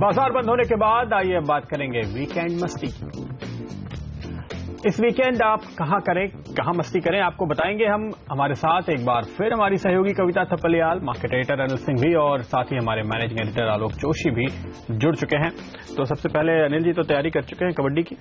बाजार बंद होने के बाद आइए अब बात करेंगे वीकेंड मस्ती की। इस वीकेंड आप कहां करें, कहां मस्ती करें, आपको बताएंगे हम। हमारे साथ एक बार फिर हमारी सहयोगी कविता थपलियाल, मार्केट एडिटर अनिल सिंह भी और साथ ही हमारे मैनेजिंग एडिटर आलोक जोशी भी जुड़ चुके हैं। तो सबसे पहले अनिल जी तो तैयारी कर चुके हैं कबड्डी की?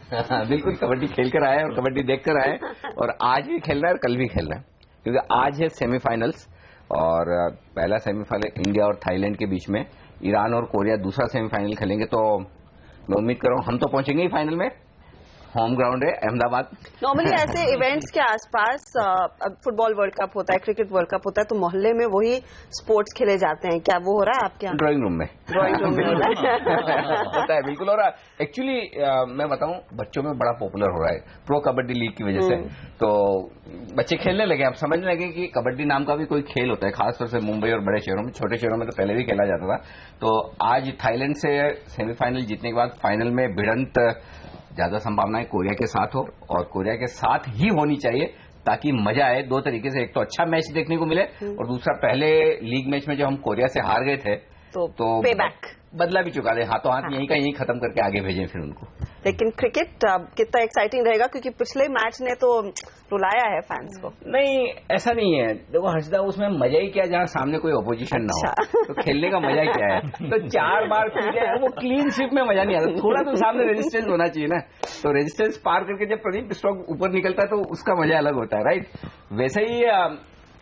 बिल्कुल, कबड्डी खेल कर आए और कबड्डी देख कर आए और आज भी खेलना है और कल भी खेलना है, क्योंकि आज है सेमीफाइनल्स और पहला सेमीफाइनल इंडिया और थाईलैंड के बीच में, ईरान और कोरिया दूसरा सेमीफाइनल खेलेंगे। तो मैं उम्मीद कर रहा हूं हम तो पहुंचेंगे ही फाइनल में। होम ग्राउंड है अहमदाबाद। नॉर्मली ऐसे इवेंट्स के आसपास फुटबॉल वर्ल्ड कप होता है, क्रिकेट वर्ल्ड कप होता है, तो मोहल्ले में वही स्पोर्ट्स खेले जाते हैं। क्या वो हो रहा है आपके यहाँ? ड्राइंग रूम में होता है बिल्कुल। और एक्चुअली मैं बताऊं, बच्चों में बड़ा पॉपुलर हो रहा है प्रो कबड्डी लीग की वजह से। तो बच्चे खेलने लगे, अब समझने लगे कि कबड्डी नाम का भी कोई खेल होता है, खासतौर से मुंबई और बड़े शहरों में। छोटे शहरों में तो पहले भी खेला जाता था। तो आज थाईलैंड से सेमीफाइनल जीतने के बाद फाइनल में भिड़ंत ज्यादा संभावनाएं कोरिया के साथ हो, और कोरिया के साथ ही होनी चाहिए ताकि मजा आए दो तरीके से। एक तो अच्छा मैच देखने को मिले और दूसरा पहले लीग मैच में जो हम कोरिया से हार गए थे तो पे बैक बदला भी चुका दे, हाथों हाथ यहीं का यहीं खत्म करके आगे भेजें फिर उनको। लेकिन क्रिकेट कितना एक्साइटिंग रहेगा, क्योंकि पिछले मैच ने तो रुलाया है फैंस को। नहीं, ऐसा नहीं है। देखो हर्षदा, उसमें मजा ही क्या जहाँ सामने कोई ऑपोजिशन ना हो, तो खेलने का मजा क्या है। तो 4 बार वो क्लीन स्वीप में मजा नहीं आता, थोड़ा तो सामने रेजिस्टेंस होना चाहिए ना। तो रेजिस्टेंस पार करके जब प्रदीप स्ट्रोक ऊपर निकलता है तो उसका मजा अलग होता है, राइट। वैसे ही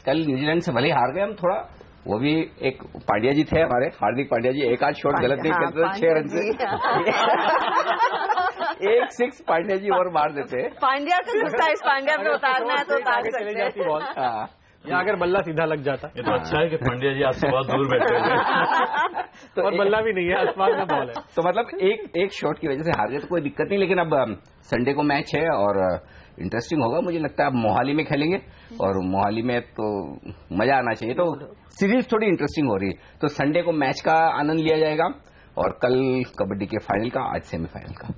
कल न्यूजीलैंड से भले हार गए हम थोड़ा, वो भी एक पांड्या जी थे हमारे, हार्दिक पांड्या जी, एक आध शॉट गलत नहीं करते 6 रन से 1 6 पांड्या जी और मार देते। पांड्या का गुस्सा इस पांड्या पे उतारना है तो उतार सकते हैं। यहाँ अगर बल्ला सीधा लग जाता। ये तो अच्छा है कि पांड्या जी आपसे बहुत दूर बैठे हैं तो और बल्ला भी नहीं है, आसमान में बॉल है। तो मतलब एक शॉट की वजह से हार गए तो कोई दिक्कत नहीं। लेकिन अब संडे को मैच है और इंटरेस्टिंग होगा। मुझे लगता है अब मोहाली में खेलेंगे और मोहाली में तो मजा आना चाहिए। तो सीरीज थोड़ी इंटरेस्टिंग हो रही है। तो संडे को मैच का आनंद लिया जाएगा और कल कबड्डी के फाइनल का, आज सेमीफाइनल का।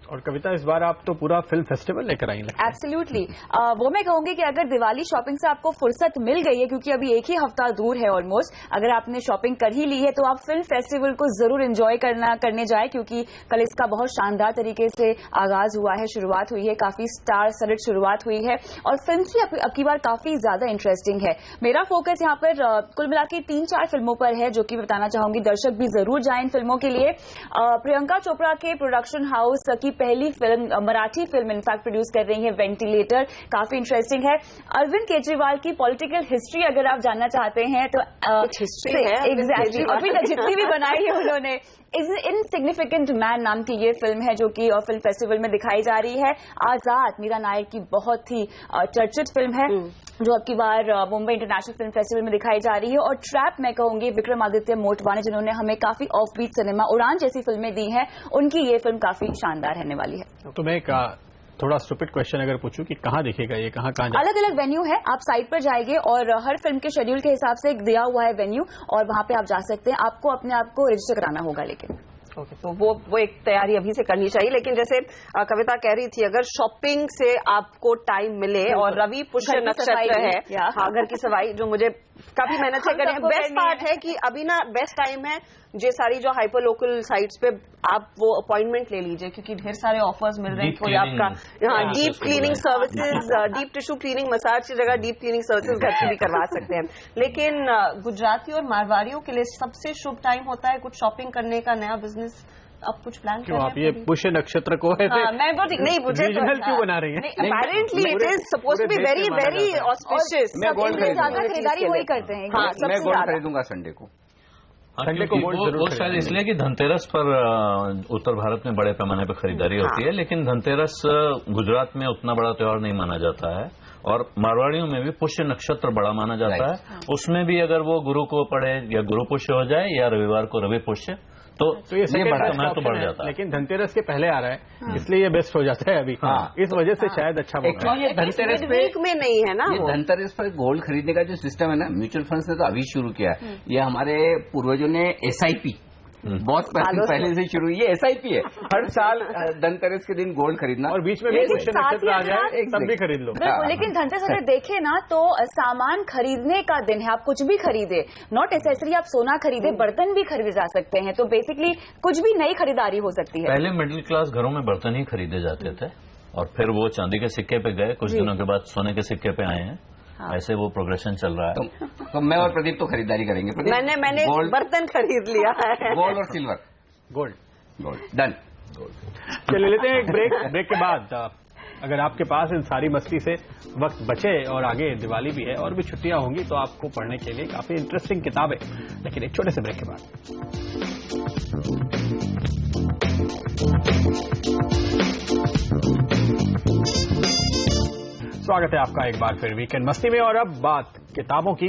और कविता, इस बार आप तो पूरा फिल्म फेस्टिवल लेकर आई। एब्सोल्युटली। वो मैं कहूंगी कि अगर दिवाली शॉपिंग से आपको फुर्सत मिल गई है, क्योंकि अभी एक ही हफ्ता दूर है ऑलमोस्ट, अगर आपने शॉपिंग कर ही ली है तो आप फिल्म फेस्टिवल को जरूर एंजॉय करने जाए, क्योंकि कल इसका बहुत शानदार तरीके से आगाज हुआ है, शुरुआत हुई है, काफी स्टार सडेड शुरुआत हुई है और फिल्म भी अब की बार काफी ज्यादा इंटरेस्टिंग है। मेरा फोकस यहाँ पर कुल मिला के 3-4 फिल्मों पर है, जो कि बताना चाहूंगी दर्शक भी जरूर जाए इन फिल्मों के लिए। प्रियंका चोपड़ा के प्रोडक्शन हाउस की पहली film, Marathi film in fact produce कर रही है, वेंटिलेटर, काफी इंटरेस्टिंग है। अरविंद केजरीवाल की पॉलिटिकल हिस्ट्री अगर आप जानना चाहते हैं तो हिस्ट्री है एग्जैक्टली, अभी तक जितनी भी बनाई है उन्होंने। इनसिग्निफिकेंट मैन नाम की ये फिल्म है जो कि फिल्म फेस्टिवल में दिखाई जा रही है। आजाद, मीरा नायर की बहुत ही चर्चित फिल्म है जो अब की बार मुंबई इंटरनेशनल फिल्म फेस्टिवल में दिखाई जा रही है। और ट्रैप मैं कहूंगी विक्रमादित्य मोटवाने, जिन्होंने हमें काफी ऑफ बीट सिनेमा, उड़ान जैसी फिल्में दी हैं, उनकी ये फिल्म काफी शानदार रहने वाली है। तो मैं थोड़ा स्टूपिड क्वेश्चन अगर पूछूं कि कहाँ दिखेगा ये, कहाँ अलग अलग वेन्यू है, आप साइट पर जाइए और हर फिल्म के शेड्यूल के हिसाब से एक दिया हुआ है वेन्यू, और वहां पे आप जा सकते हैं। आपको अपने आप को रजिस्टर कराना होगा। लेकिन तो वो एक तैयारी अभी से करनी चाहिए। लेकिन जैसे कविता कह रही थी, अगर शॉपिंग से आपको टाइम मिले, और रवि पुष्य नक्षत्र है, घर की सफाई जो मुझे काफी मेहनत से करें। बेस्ट पार्ट है कि अभी ना बेस्ट टाइम है, ये सारी जो हाइपर लोकल साइट्स पे आप वो अपॉइंटमेंट ले लीजिए, क्योंकि ढेर सारे ऑफर्स मिल रहे हैं। कोई आपका deep cleaning services, deep tissue cleaning, massage की जगह डीप क्लीनिंग सर्विसेज घर से भी करवा सकते हैं। लेकिन गुजराती और मारवाड़ियों के लिए सबसे शुभ टाइम होता है कुछ शॉपिंग करने का, नया बिजनेस आप कुछ प्लान क्यों आप ये पुष्य नक्षत्र को है मैं वो नहीं मुझे क्यों बना रही है? Apparently it is supposed to be very very auspicious. मैं गोल्ड खरीदारी वही करते हैं। मैं गोल्ड खरीदूंगा संडे को। वो शायद इसलिए कि धनतेरस पर उत्तर भारत में बड़े पैमाने पर खरीदारी होती है, लेकिन धनतेरस गुजरात में उतना बड़ा त्योहार नहीं माना जाता है। और मारवाड़ियों में भी पुष्य नक्षत्र बड़ा माना जाता है। उसमें भी अगर वो गुरु को पड़े या गुरु पुष्य हो जाए या रविवार को रवि पुष्य, तो ये बड़ा तो बढ़ जाता है। लेकिन धनतेरस के पहले आ रहा है, इसलिए ये बेस्ट हो जाता है अभी। इस वजह से शायद अच्छा ये धनतेरस में नहीं है ना। धनतेरस पर गोल्ड खरीदने का जो सिस्टम है ना, म्यूचुअल फंड्स ने तो अभी शुरू किया है। ये हमारे पूर्वजों ने SIP बहुत पहले से शुरू हुई है। SIP है, हर साल धनतेरस के दिन गोल्ड खरीदना और बीच में भी पुष्य नक्षत्र आ जाए तब भी खरीद लो। बिल्कुल, लेकिन धनतेरस अगर देखे ना तो सामान खरीदने का दिन है। आप कुछ भी खरीदे, नॉट एसेसरी आप सोना खरीदे, बर्तन भी खरीदे जा सकते हैं। तो बेसिकली कुछ भी नई खरीदारी हो सकती है। पहले मिडिल क्लास घरों में बर्तन ही खरीदे जाते थे और फिर वो चांदी के सिक्के पे गए, कुछ दिनों के बाद सोने के सिक्के पे आए हैं। हाँ। ऐसे वो प्रोग्रेशन चल रहा है। तो मैं और प्रदीप तो खरीदारी करेंगे। मैंने बर्तन खरीद लिया है, गोल्ड और सिल्वर। Gold done. चलिए लेते हैं एक ब्रेक के बाद अगर आपके पास इन सारी मस्ती से वक्त बचे और आगे दिवाली भी है और भी छुट्टियां होंगी तो आपको पढ़ने के लिए काफी इंटरेस्टिंग किताब है, लेकिन एक छोटे से ब्रेक के बाद। स्वागत है आपका एक बार फिर वीकेंड मस्ती में। और अब बात किताबों की।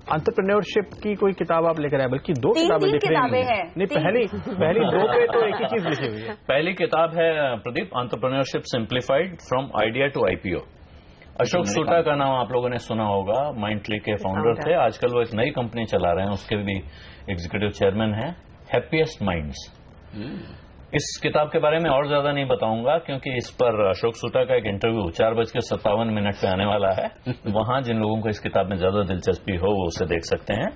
एंटरप्रेन्योरशिप की कोई किताब आप लेकर आए, बल्कि दो किताबें लिख रहे हैं। नहीं, पहली दो पे तो एक ही चीज लिखी हुई है। पहली किताब है Pradeep, entrepreneurship simplified from idea to IPO। Ashok Soota का नाम आप लोगों ने सुना होगा, माइंडट्री के फाउंडर थे। आजकल वो एक नई कंपनी चला रहे हैं, उसके भी एग्जीक्यूटिव चेयरमैन हैं, हैप्पीएस्ट माइंड्स। इस किताब के बारे में और ज्यादा नहीं बताऊंगा क्योंकि इस पर अशोक सूटा का एक इंटरव्यू 4:57 पे आने वाला है। वहां जिन लोगों को इस किताब में ज्यादा दिलचस्पी हो वो उसे देख सकते हैं।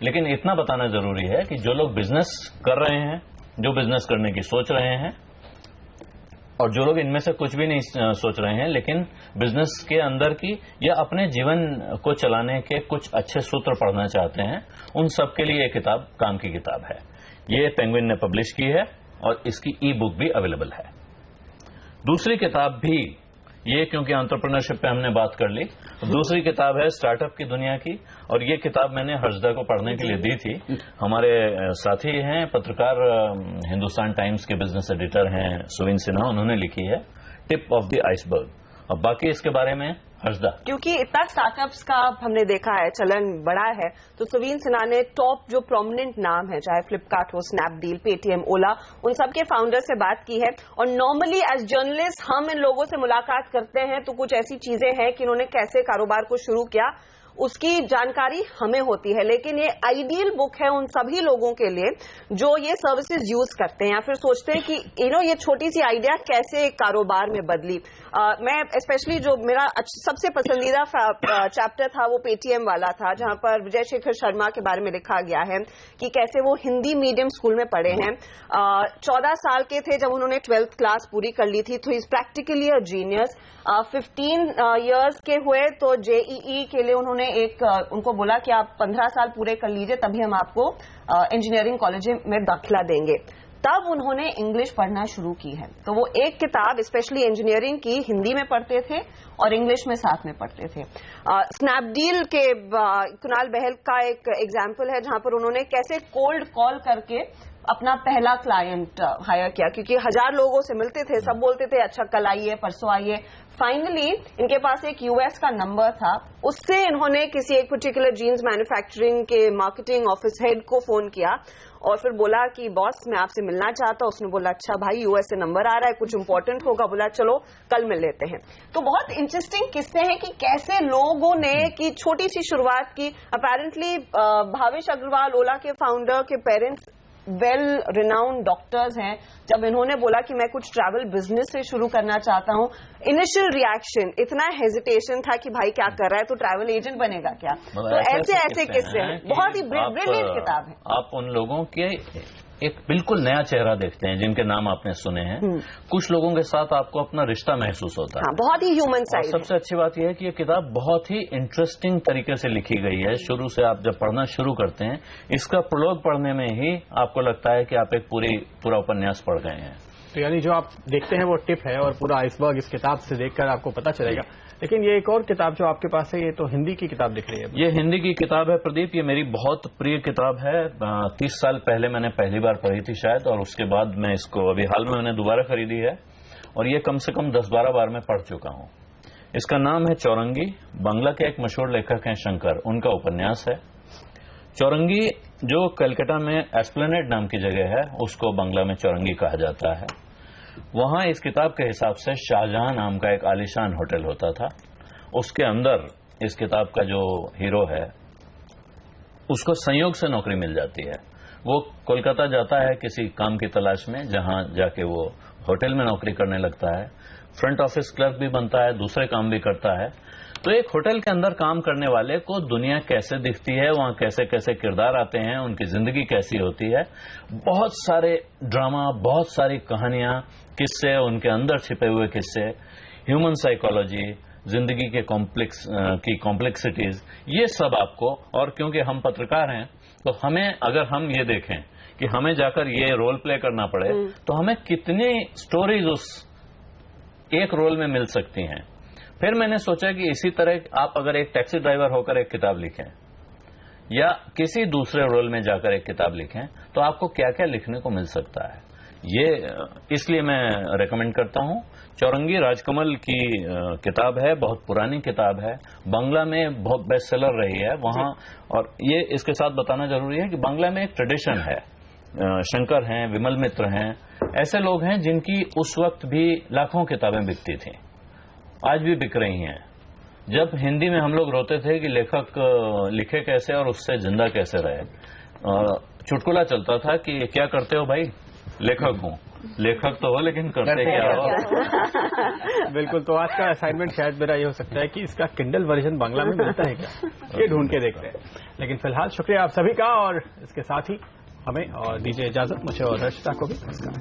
लेकिन इतना बताना जरूरी है कि जो लोग बिजनेस कर रहे हैं, जो बिजनेस करने की सोच रहे हैं, और जो लोग इनमें से कुछ भी नहीं सोच रहे हैं लेकिन बिजनेस के अंदर की या अपने जीवन को चलाने के कुछ अच्छे सूत्र पढ़ना चाहते हैं, उन सब के लिए ये किताब काम की किताब है। ये पेंगुइन ने पब्लिश की है और इसकी ई-बुक भी अवेलेबल है। दूसरी किताब भी ये, क्योंकि एंटरप्रेन्योरशिप पे हमने बात कर ली, दूसरी किताब है स्टार्टअप की दुनिया की, और ये किताब मैंने हर्षदा को पढ़ने के लिए दी थी। हमारे साथी हैं पत्रकार, हिंदुस्तान टाइम्स के बिजनेस एडिटर हैं सुवीन सिन्हा, उन्होंने लिखी है टिप ऑफ द आइसबर्ग। और बाकी इसके बारे में हर्षदा, क्योंकि इतना स्टार्टअप्स का हमने देखा है चलन बड़ा है, तो सुवीन सिन्हा ने टॉप जो प्रोमिनेंट नाम है, चाहे फ्लिपकार्ट हो, स्नैपडील, पेटीएम, ओला, उन सब के फाउंडर से बात की है। और नॉर्मली एज जर्नलिस्ट हम इन लोगों से मुलाकात करते हैं तो कुछ ऐसी चीजें हैं कि इन्होंने कैसे कारोबार को शुरू किया उसकी जानकारी हमें होती है, लेकिन ये आइडियल बुक है उन सभी लोगों के लिए जो ये सर्विसेज यूज करते हैं या फिर सोचते हैं कि ये छोटी सी आइडिया कैसे कारोबार में बदली। मैं स्पेशली जो मेरा सबसे पसंदीदा चैप्टर था वो पेटीएम वाला था, जहां पर विजय शेखर शर्मा के बारे में लिखा गया है कि कैसे वो हिंदी मीडियम स्कूल में पढ़े हैं। 14 साल के थे जब उन्होंने 12th क्लास पूरी कर ली थी, तो is practically a genius. 15 years के हुए तो JEE के लिए उन्होंने उनको बोला कि आप 15 साल पूरे कर लीजिए तभी हम आपको इंजीनियरिंग कॉलेज में दाखिला देंगे। तब उन्होंने इंग्लिश पढ़ना शुरू की है। तो वो एक किताब स्पेशली इंजीनियरिंग की हिंदी में पढ़ते थे और इंग्लिश में साथ में पढ़ते थे। स्नैपडील के कुणाल बहल का एक एग्जाम्पल है जहां पर उन्होंने कैसे कोल्ड कॉल करके अपना पहला क्लाइंट हायर किया, क्योंकि 1000 लोगों से मिलते थे, सब बोलते थे अच्छा कल आइए, परसों आइए। फाइनली इनके पास एक US का नंबर था, उससे इन्होंने किसी एक पर्टिकुलर जीन्स मैन्युफैक्चरिंग के मार्केटिंग ऑफिस हेड को फोन किया और फिर बोला कि बॉस मैं आपसे मिलना चाहता हूं। उसने बोला अच्छा भाई US से नंबर आ रहा है, कुछ इंपॉर्टेंट होगा। बोला चलो कल मिल लेते हैं। तो बहुत इंटरेस्टिंग किस्से हैं कि कैसे लोगों ने की छोटी सी शुरुआत की। अपेरेंटली भावेश अग्रवाल ओला के फाउंडर के पेरेंट्स वेल रिनाउंड डॉक्टर्स हैं। जब इन्होंने बोला कि मैं कुछ ट्रैवल बिजनेस से शुरू करना चाहता हूं, इनिशियल रिएक्शन इतना हेजिटेशन था कि भाई क्या कर रहा है, तो ट्रैवल एजेंट बनेगा क्या। तो ऐसे किस्से हैं, बहुत ही ब्रिलियंट किताब है। आप उन लोगों के एक बिल्कुल नया चेहरा देखते हैं जिनके नाम आपने सुने हैं। कुछ लोगों के साथ आपको अपना रिश्ता महसूस होता है। हाँ, बहुत ही ह्यूमन साइड। सबसे अच्छी बात यह है कि यह किताब बहुत ही इंटरेस्टिंग तरीके से लिखी गई है। शुरू से आप जब पढ़ना शुरू करते हैं, इसका प्रोलॉग पढ़ने में ही आपको लगता है कि आप एक पूरा उपन्यास पढ़ गए हैं। तो यानी जो आप देखते हैं वो टिप है और पूरा आइसबर्ग इस किताब से देखकर आपको पता चलेगा। लेकिन ये एक और किताब जो आपके पास है, ये तो हिंदी की किताब दिख रही है। ये हिंदी की किताब है प्रदीप, ये मेरी बहुत प्रिय किताब है। 30 साल पहले मैंने पहली बार पढ़ी थी शायद, और उसके बाद मैं इसको अभी हाल में मैंने दोबारा खरीदी है और ये कम से कम 10-12 बार मैं पढ़ चुका हूँ। इसका नाम है चौरंगी। बांग्ला के एक मशहूर लेखक हैं शंकर, उनका उपन्यास है। चौरंगी जो कलकत्ता में एस्प्लेनेड नाम की जगह है, उसको बांग्ला में चौरंगी कहा जाता है। वहां इस किताब के हिसाब से शाहजहां नाम का एक आलीशान होटल होता था। उसके अंदर इस किताब का जो हीरो है उसको संयोग से नौकरी मिल जाती है। वो कोलकाता जाता है किसी काम की तलाश में, जहां जाके वो होटल में नौकरी करने लगता है, फ्रंट ऑफिस क्लर्क भी बनता है, दूसरे काम भी करता है। तो एक होटल के अंदर काम करने वाले को दुनिया कैसे दिखती है, वहां कैसे कैसे किरदार आते हैं, उनकी जिंदगी कैसी होती है, बहुत सारे ड्रामा, बहुत सारी कहानियां, किस्से, उनके अंदर छिपे हुए किस्से, ह्यूमन साइकोलॉजी, जिंदगी के कॉम्प्लेक्सिटीज, ये सब आपको। और क्योंकि हम पत्रकार हैं तो हमें, अगर हम ये देखें कि हमें जाकर ये रोल प्ले करना पड़े, तो हमें कितनी स्टोरीज उस एक रोल में मिल सकती हैं। फिर मैंने सोचा कि इसी तरह आप अगर एक टैक्सी ड्राइवर होकर एक किताब लिखें या किसी दूसरे रोल में जाकर एक किताब लिखें, तो आपको क्या क्या लिखने को मिल सकता है। ये इसलिए मैं रेकमेंड करता हूं। चौरंगी राजकमल की किताब है, बहुत पुरानी किताब है, बांग्ला में बहुत बेस्ट सेलर रही है वहां। और ये इसके साथ बताना जरूरी है कि बांग्ला में एक ट्रेडिशन है, शंकर हैं, विमल मित्र हैं, ऐसे लोग हैं जिनकी उस वक्त भी लाखों किताबें बिकती थी, आज भी बिक रही हैं। जब हिंदी में हम लोग रोते थे कि लेखक लिखे कैसे और उससे जिंदा कैसे रहे, चुटकुला चलता था कि क्या करते हो भाई, लेखक हूं। लेखक तो हो लेकिन करते क्या हो। बिल्कुल। तो आज का असाइनमेंट शायद मेरा ये हो सकता है कि इसका किंडल वर्जन बांग्ला में मिलता है क्या, ये ढूंढ के देखते हैं। लेकिन फिलहाल शुक्रिया आप सभी का, और इसके साथ ही हमें और दीजिए इजाजत, मुझे और हर्षिता को भी। नमस्कार।